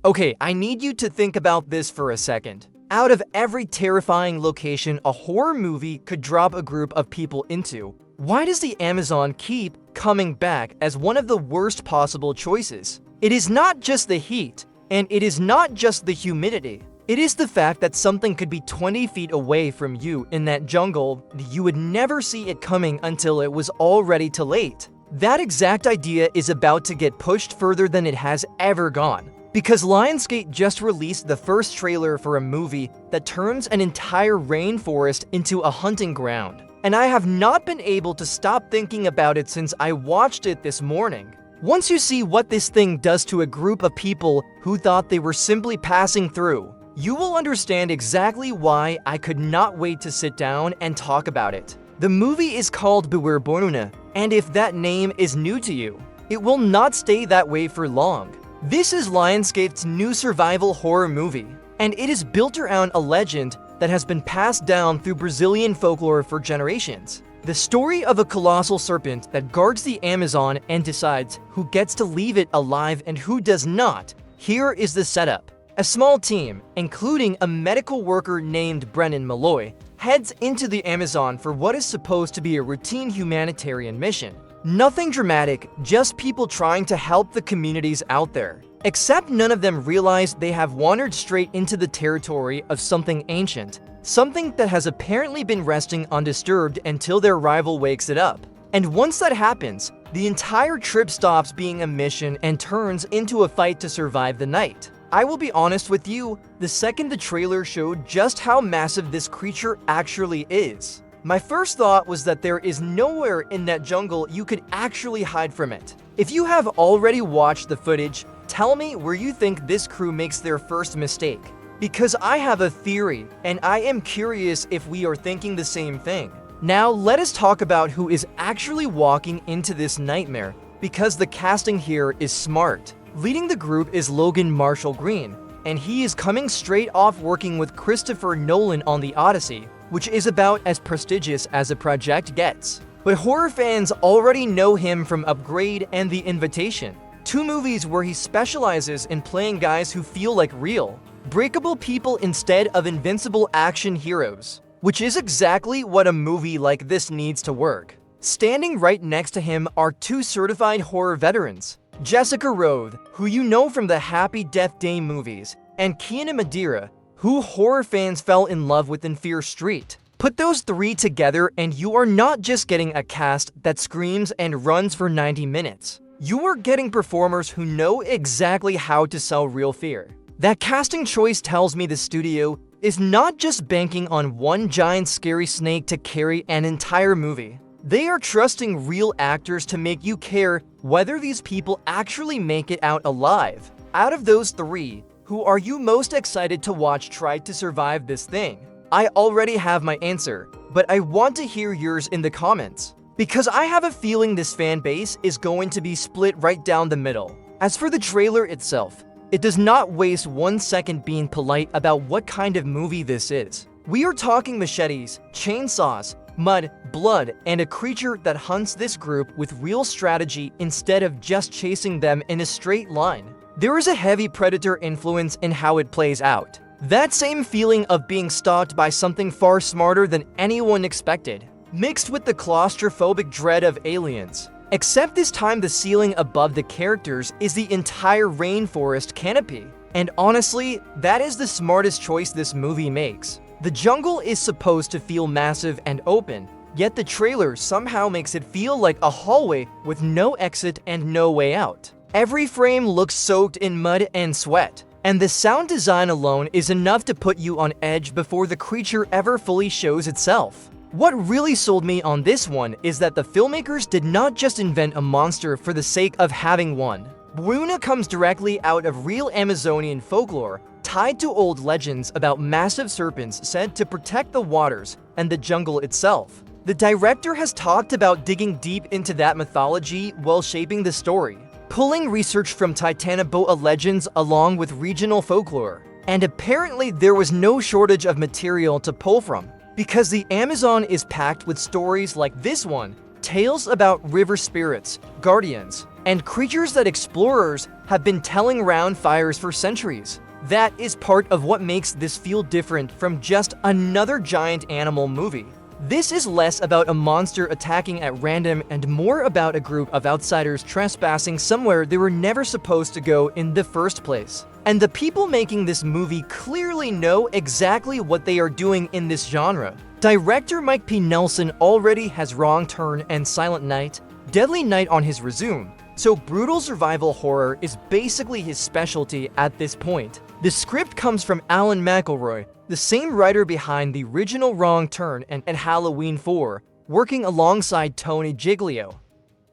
Okay, I need you to think about this for a second. Out of every terrifying location a horror movie could drop a group of people into, why does the Amazon keep coming back as one of the worst possible choices? It is not just the heat, and it is not just the humidity. It is the fact that something could be 20 feet away from you in that jungle, you would never see it coming until it was already too late. That exact idea is about to get pushed further than it has ever gone. Because Lionsgate just released the first trailer for a movie that turns an entire rainforest into a hunting ground. And I have not been able to stop thinking about it since I watched it this morning. Once you see what this thing does to a group of people who thought they were simply passing through, you will understand exactly why I could not wait to sit down and talk about it. The movie is called Boiúna, and if that name is new to you, it will not stay that way for long. This is Lionsgate's new survival horror movie, and it is built around a legend that has been passed down through Brazilian folklore for generations. The story of a colossal serpent that guards the Amazon and decides who gets to leave it alive and who does not. Here is the setup. A small team, including a medical worker named Brennan Malloy, heads into the Amazon for what is supposed to be a routine humanitarian mission. Nothing dramatic, just people trying to help the communities out there. Except none of them realize they have wandered straight into the territory of something ancient, something that has apparently been resting undisturbed until their rival wakes it up. And once that happens, the entire trip stops being a mission and turns into a fight to survive the night. I will be honest with you, the second the trailer showed just how massive this creature actually is, my first thought was that there is nowhere in that jungle you could actually hide from it. If you have already watched the footage, tell me where you think this crew makes their first mistake. Because I have a theory, and I am curious if we are thinking the same thing. Now let us talk about who is actually walking into this nightmare, because the casting here is smart. Leading the group is Logan Marshall Green, and he is coming straight off working with Christopher Nolan on The Odyssey, which is about as prestigious as a project gets. But horror fans already know him from Upgrade and The Invitation, two movies where he specializes in playing guys who feel like real, breakable people instead of invincible action heroes, which is exactly what a movie like this needs to work. Standing right next to him are two certified horror veterans, Jessica Rothe, who you know from the Happy Death Day movies, and Kiana Madeira, who horror fans fell in love with in Fear Street. Put those three together and you are not just getting a cast that screams and runs for 90 minutes. You are getting performers who know exactly how to sell real fear. That casting choice tells me the studio is not just banking on one giant scary snake to carry an entire movie. They are trusting real actors to make you care whether these people actually make it out alive. Out of those three, who are you most excited to watch try to survive this thing? I already have my answer, but I want to hear yours in the comments. Because I have a feeling this fan base is going to be split right down the middle. As for the trailer itself, it does not waste 1 second being polite about what kind of movie this is. We are talking machetes, chainsaws, mud, blood, and a creature that hunts this group with real strategy instead of just chasing them in a straight line. There is a heavy predator influence in how it plays out. That same feeling of being stalked by something far smarter than anyone expected, mixed with the claustrophobic dread of aliens. Except this time the ceiling above the characters is the entire rainforest canopy. And honestly, that is the smartest choice this movie makes. The jungle is supposed to feel massive and open, yet the trailer somehow makes it feel like a hallway with no exit and no way out. Every frame looks soaked in mud and sweat, and the sound design alone is enough to put you on edge before the creature ever fully shows itself. What really sold me on this one is that the filmmakers did not just invent a monster for the sake of having one. Boiúna comes directly out of real Amazonian folklore, tied to old legends about massive serpents said to protect the waters and the jungle itself. The director has talked about digging deep into that mythology while shaping the story, pulling research from Titanoboa legends along with regional folklore. And apparently there was no shortage of material to pull from, because the Amazon is packed with stories like this one, tales about river spirits, guardians, and creatures that explorers have been telling around fires for centuries. That is part of what makes this feel different from just another giant animal movie. This is less about a monster attacking at random and more about a group of outsiders trespassing somewhere they were never supposed to go in the first place. And the people making this movie clearly know exactly what they are doing in this genre. Director Mike P. Nelson already has Wrong Turn and Silent Night, Deadly Night on his resume, so brutal survival horror is basically his specialty at this point. The script comes from Alan McElroy, the same writer behind the original Wrong Turn and Halloween 4, working alongside Tony Giglio,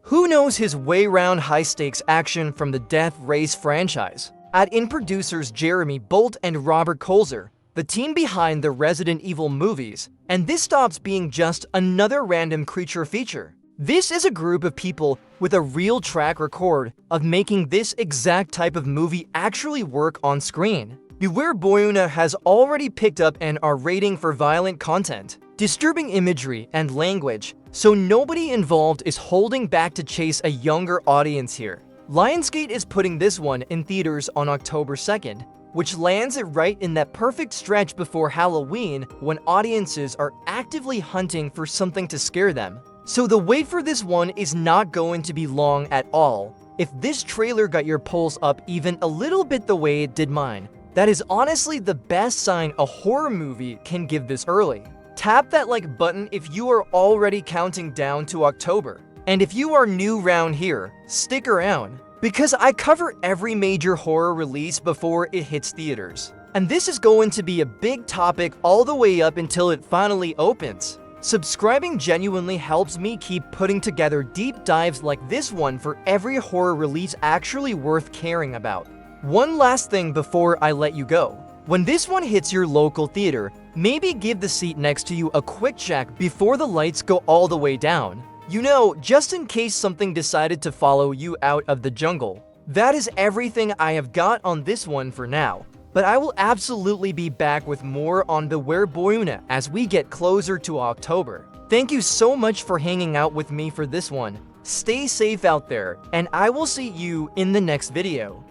who knows his way around high-stakes action from the Death Race franchise. Add in producers Jeremy Bolt and Robert Kolzer, the team behind the Resident Evil movies, and this stops being just another random creature feature. This is a group of people with a real track record of making this exact type of movie actually work on screen. Beware Boiúna has already picked up an R rating for violent content, disturbing imagery, and language, so nobody involved is holding back to chase a younger audience here. Lionsgate is putting this one in theaters on October 2nd, which lands it right in that perfect stretch before Halloween when audiences are actively hunting for something to scare them. So the wait for this one is not going to be long at all. If this trailer got your pulse up even a little bit the way it did mine, that is honestly the best sign a horror movie can give this early. Tap that like button if you are already counting down to October. And if you are new round here, stick around, because I cover every major horror release before it hits theaters. And this is going to be a big topic all the way up until it finally opens. Subscribing genuinely helps me keep putting together deep dives like this one for every horror release actually worth caring about. One last thing before I let you go. When this one hits your local theater, maybe give the seat next to you a quick check before the lights go all the way down. You know, just in case something decided to follow you out of the jungle. That is everything I have got on this one for now, but I will absolutely be back with more on Beware Boiúna as we get closer to October. Thank you so much for hanging out with me for this one. Stay safe out there, and I will see you in the next video.